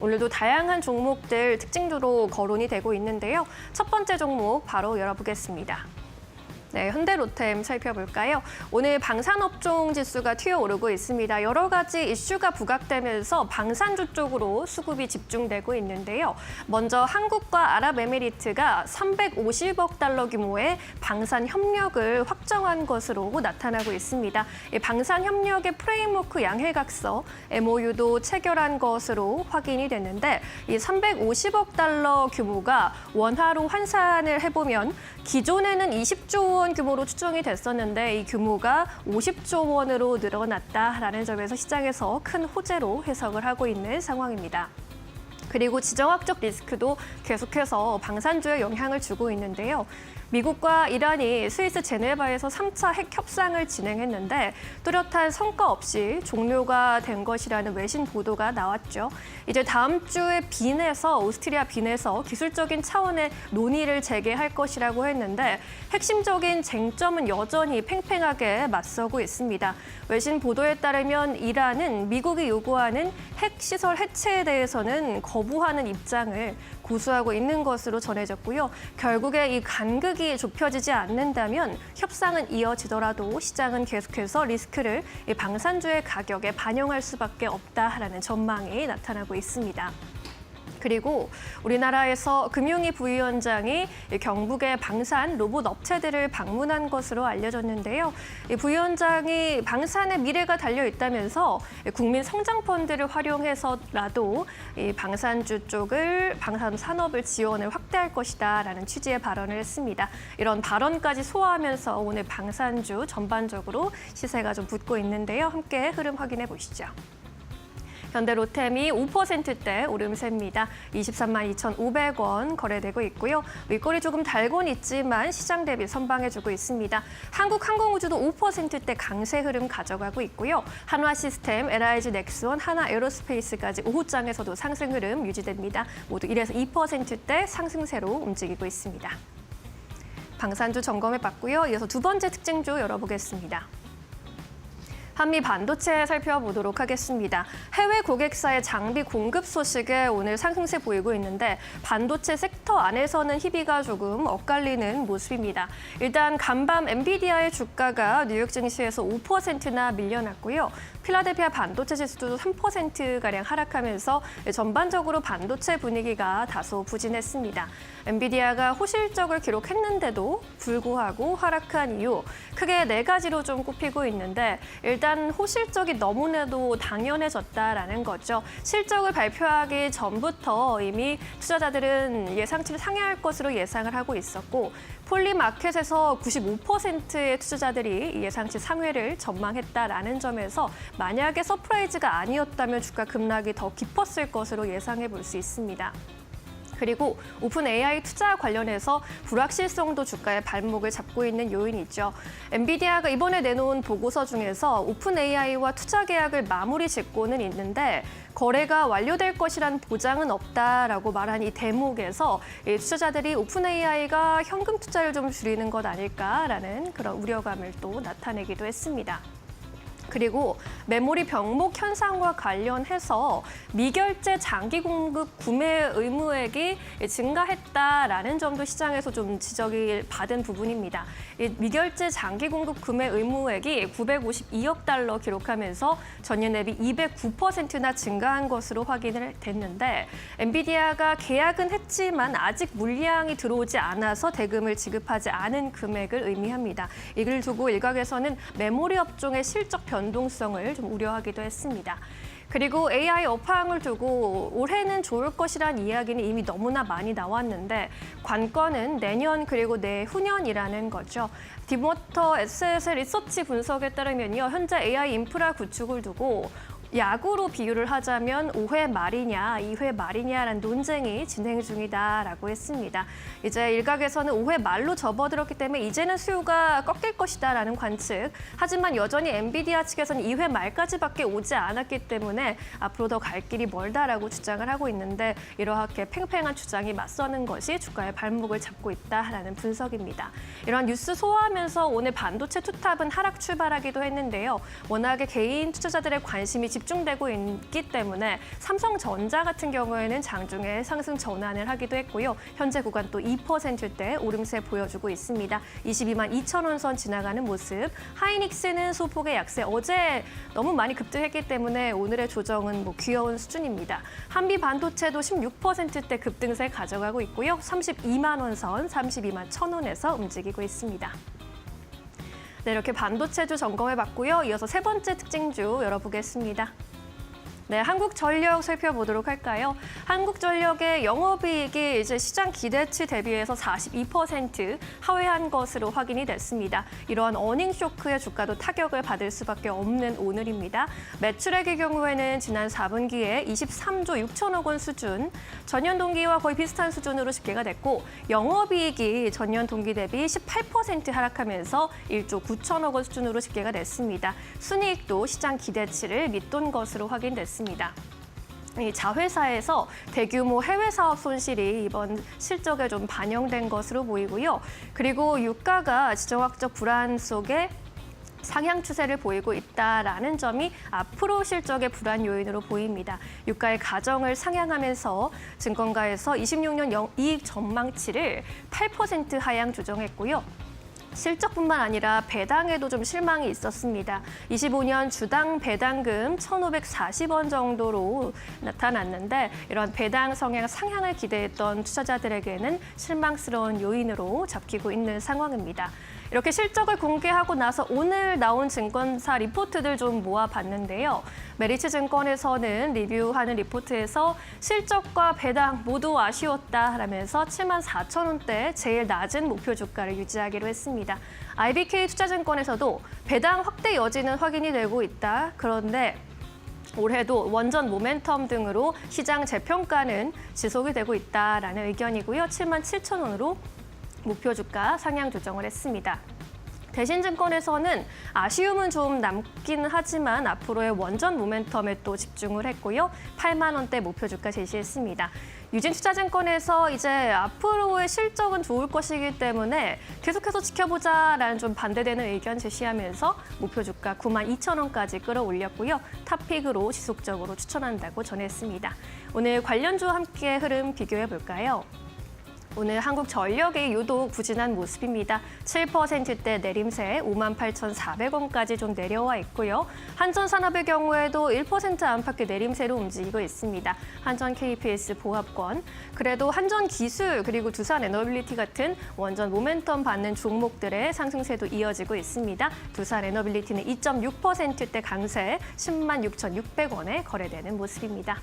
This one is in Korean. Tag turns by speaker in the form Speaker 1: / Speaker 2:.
Speaker 1: 오늘도 다양한 종목들 특징주로 거론이 되고 있는데요. 첫 번째 종목 바로 열어보겠습니다. 네, 현대로템 살펴볼까요? 오늘 방산업종 지수가 튀어오르고 있습니다. 여러 가지 이슈가 부각되면서 방산주 쪽으로 수급이 집중되고 있는데요. 먼저 한국과 아랍에미리트가 350억 달러 규모의 방산 협력을 확정한 것으로 나타나고 있습니다. 이 방산 협력의 프레임워크 양해각서 MOU도 체결한 것으로 확인이 됐는데 이 350억 달러 규모가 원화로 환산을 해보면 기존에는 20조 원 규모로 추정이 됐었는데 이 규모가 50조 원으로 늘어났다라는 점에서 시장에서 큰 호재로 해석을 하고 있는 상황입니다. 그리고 지정학적 리스크도 계속해서 방산주에 영향을 주고 있는데요. 미국과 이란이 스위스 제네바에서 3차 핵 협상을 진행했는데 뚜렷한 성과 없이 종료가 된 것이라는 외신 보도가 나왔죠. 이제 다음 주에 오스트리아 빈에서 기술적인 차원의 논의를 재개할 것이라고 했는데 핵심적인 쟁점은 여전히 팽팽하게 맞서고 있습니다. 외신 보도에 따르면 이란은 미국이 요구하는 핵시설 해체에 대해서는 거부하는 입장을 고수하고 있는 것으로 전해졌고요. 결국에 이 간극이 좁혀지지 않는다면 협상은 이어지더라도 시장은 계속해서 리스크를 이 방산주의 가격에 반영할 수밖에 없다라는 전망이 나타나고 있습니다. 그리고 우리나라에서 금융위 부위원장이 경북의 방산 로봇 업체들을 방문한 것으로 알려졌는데요. 이 부위원장이 방산의 미래가 달려 있다면서 국민 성장 펀드를 활용해서라도 이 방산 산업을 지원을 확대할 것이다라는 취지의 발언을 했습니다. 이런 발언까지 소화하면서 오늘 방산주 전반적으로 시세가 좀 붙고 있는데요. 함께 흐름 확인해 보시죠. 현대로템이 5%대 오름세입니다. 23만 2,500원 거래되고 있고요. 윗골이 조금 달곤 있지만 시장 대비 선방해주고 있습니다. 한국항공우주도 5%대 강세 흐름 가져가고 있고요. 한화시스템, LIG 넥스원, 하나에어로스페이스까지 오후장에서도 상승 흐름 유지됩니다. 모두 1에서 2%대 상승세로 움직이고 있습니다. 방산주 점검해봤고요. 이어서 두 번째 특징주 열어보겠습니다. 한미 반도체 살펴보도록 하겠습니다. 해외 고객사의 장비 공급 소식에 오늘 상승세 보이고 있는데 반도체 섹터 안에서는 희비가 조금 엇갈리는 모습입니다. 일단 간밤 엔비디아의 주가가 뉴욕 증시에서 5%나 밀려났고요. 필라델피아 반도체 지수도 3%가량 하락하면서 전반적으로 반도체 분위기가 다소 부진했습니다. 엔비디아가 호실적을 기록했는데도 불구하고 하락한 이유 크게 네 가지로 좀 꼽히고 있는데 일단 호실적이 너무나도 당연해졌다라는 거죠. 실적을 발표하기 전부터 이미 투자자들은 예상치를 상회할 것으로 예상을 하고 있었고 폴리마켓에서 95%의 투자자들이 예상치 상회를 전망했다라는 점에서 만약에 서프라이즈가 아니었다면 주가 급락이 더 깊었을 것으로 예상해 볼 수 있습니다. 그리고 오픈 AI 투자 관련해서 불확실성도 주가의 발목을 잡고 있는 요인이죠. 엔비디아가 이번에 내놓은 보고서 중에서 오픈 AI와 투자 계약을 마무리 짓고는 있는데 거래가 완료될 것이란 보장은 없다라고 말한 이 대목에서 투자자들이 오픈 AI가 현금 투자를 좀 줄이는 것 아닐까라는 그런 우려감을 또 나타내기도 했습니다. 그리고 메모리 병목 현상과 관련해서 미결제 장기 공급 구매 의무액이 증가했다라는 점도 시장에서 좀 지적이 받은 부분입니다. 이 미결제 장기 공급 구매 의무액이 952억 달러 기록하면서 전년 대비 209%나 증가한 것으로 확인을 됐는데 엔비디아가 계약은 했지만 아직 물량이 들어오지 않아서 대금을 지급하지 않은 금액을 의미합니다. 이를 두고 일각에서는 메모리 업종의 실적 변동성을 좀 우려하기도 했습니다. 그리고 AI 업황을 두고 올해는 좋을 것이란 이야기는 이미 너무나 많이 나왔는데 관건은 내년 그리고 내후년이라는 거죠. 디모터 에셋의 리서치 분석에 따르면요. 현재 AI 인프라 구축을 두고 야구로 비유를 하자면 5회 말이냐, 2회 말이냐라는 논쟁이 진행 중이다라고 했습니다. 이제 일각에서는 5회 말로 접어들었기 때문에 이제는 수요가 꺾일 것이다라는 관측. 하지만 여전히 엔비디아 측에서는 2회 말까지밖에 오지 않았기 때문에 앞으로 더 갈 길이 멀다라고 주장을 하고 있는데 이렇게 팽팽한 주장이 맞서는 것이 주가의 발목을 잡고 있다라는 분석입니다. 이런 뉴스 소화하면서 오늘 반도체 투탑은 하락 출발하기도 했는데요. 워낙에 개인 투자자들의 관심이 집중되고 있기 때문에 삼성전자 같은 경우에는 장중에 상승 전환을 하기도 했고요. 현재 구간 또 2%대 오름세 보여주고 있습니다. 22만 2천 원 선 지나가는 모습. 하이닉스는 소폭의 약세. 어제 너무 많이 급등했기 때문에 오늘의 조정은 귀여운 수준입니다. 한비 반도체도 16%대 급등세 가져가고 있고요. 32만 원 선, 32만 1천 원에서 움직이고 있습니다. 네, 이렇게 반도체주 점검해봤고요. 이어서 세 번째 특징주 열어보겠습니다. 네, 한국전력 살펴보도록 할까요? 한국전력의 영업이익이 이제 시장 기대치 대비해서 42% 하회한 것으로 확인이 됐습니다. 이러한 어닝 쇼크의 주가도 타격을 받을 수밖에 없는 오늘입니다. 매출액의 경우에는 지난 4분기에 23조 6천억 원 수준, 전년 동기와 거의 비슷한 수준으로 집계가 됐고 영업이익이 전년 동기 대비 18% 하락하면서 1조 9천억 원 수준으로 집계가 됐습니다. 순이익도 시장 기대치를 밑돈 것으로 확인됐습니다. 이 자회사에서 대규모 해외 사업 손실이 이번 실적에 좀 반영된 것으로 보이고요. 그리고 유가가 지정학적 불안 속에 상향 추세를 보이고 있다라는 점이 앞으로 실적의 불안 요인으로 보입니다. 유가의 가정을 상향하면서 증권가에서 26년 이익 전망치를 8% 하향 조정했고요. 실적뿐만 아니라 배당에도 좀 실망이 있었습니다. 25년 주당 배당금 1,540원 정도로 나타났는데 이런 배당 성향 상향을 기대했던 투자자들에게는 실망스러운 요인으로 잡히고 있는 상황입니다. 이렇게 실적을 공개하고 나서 오늘 나온 증권사 리포트들 좀 모아봤는데요. 메리츠증권에서는 리뷰하는 리포트에서 실적과 배당 모두 아쉬웠다라면서 7만 4천 원대 제일 낮은 목표 주가를 유지하기로 했습니다. IBK 투자증권에서도 배당 확대 여지는 확인이 되고 있다. 그런데 올해도 원전 모멘텀 등으로 시장 재평가는 지속이 되고 있다라는 의견이고요. 7만 7천 원으로 목표 주가 상향 조정을 했습니다. 대신증권에서는 아쉬움은 좀 남긴 하지만 앞으로의 원전 모멘텀에 또 집중을 했고요. 8만 원대 목표 주가 제시했습니다. 유진투자증권에서 이제 앞으로의 실적은 좋을 것이기 때문에 계속해서 지켜보자라는 좀 반대되는 의견 제시하면서 목표 주가 9만 2천 원까지 끌어올렸고요. 탑픽으로 지속적으로 추천한다고 전했습니다. 오늘 관련주와 함께 흐름 비교해 볼까요? 오늘 한국전력이 유독 부진한 모습입니다. 7%대 내림세 58,400원까지 좀 내려와 있고요. 한전산업의 경우에도 1% 안팎의 내림세로 움직이고 있습니다. 한전 KPS 보합권, 그래도 한전기술 그리고 두산에너빌리티 같은 원전 모멘텀 받는 종목들의 상승세도 이어지고 있습니다. 두산에너빌리티는 2.6%대 강세 10만 6,600원에 거래되는 모습입니다.